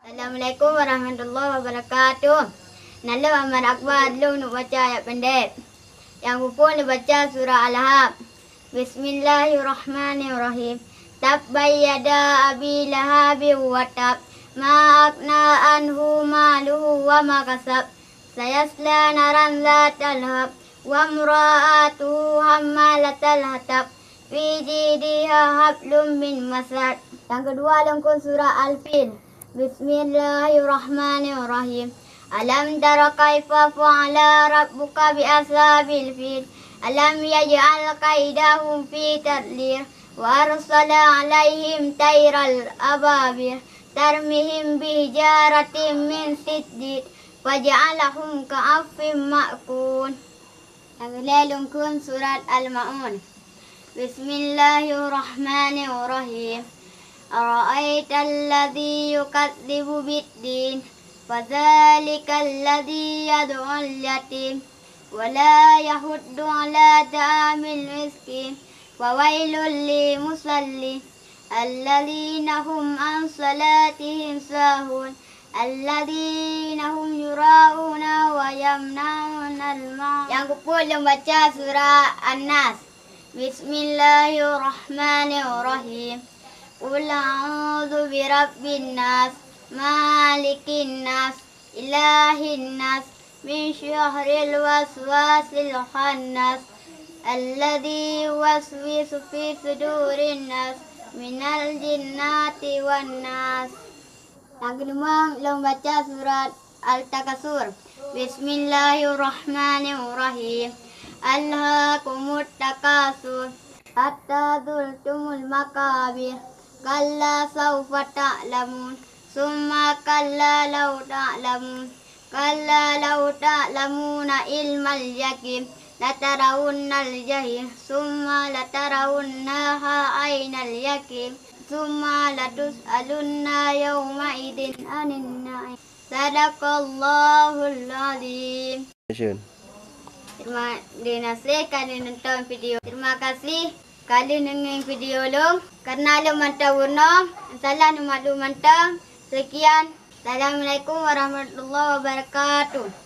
Assalamualaikum warahmatullahi wabarakatuh. Nala Ahmad Akbar dulu nak baca ayat pendek. Yang pun nak baca surah Al-Ahzab. Bismillahirrahmanirrahim. Tabbayyada abi lahabi wa tab. Ma akna anhu maluhu wa ma kasab. Sayasla naran zatal hab. Wa mra'atuhu hammalatal hatab. Fi jidiha hablum min masad. Yang kedua dalam surah Al-Fil. Bismillahirrahmanirrahim. Alam tara kaifa fa'ala rabbuka bi ashabil fil. Alam yaj'al kaidahum fi tadlir. Wa arsala alaihim tayral ababil. Tarmihim bi hijaratin min siddid. Faja'alahum ka'affin ma'kun. Yang kun surat Al-Ma'un. Bismillahirrahmanirrahim. أرأيت الذي يكذب بالدين فذلك الذي يدعو اليتيم ولا يحض على طعام المسكين وويل للمصلين الذين هم عن صلاتهم ساهون الذين هم يراءون ويمنعون الماعون. Yang kupul membaca surah An-Nas. Bismillahirrahmanirrahim. Qul a'udzu birabbin nas, malikin nas, ilahin nas, min syarril waswasil khannas, alladzi yuwaswisu fi sudurin nas, minal jinnati wan nas. Yang kedua, membaca surat Al-Takasur. Bismillahirrahmanirrahim. Alhaakumut takasur hatta zultumul makabir. Kalla sawfa ta'lamun, summa kalla law ta'lamun, kalla law ta'lamuna ilmal yaqin, latarawunnal jahim, summa latarawunnaha aynal yaqin, summa latus'alunna yawma idin anin na'im. Sadaqallahul azim. Terima kasih kerana nonton video. Terima kasih kerana nonton video lo. Karena lo mantap warna, salah nomor lo mantap. Sekian. Assalamualaikum warahmatullahi wabarakatuh.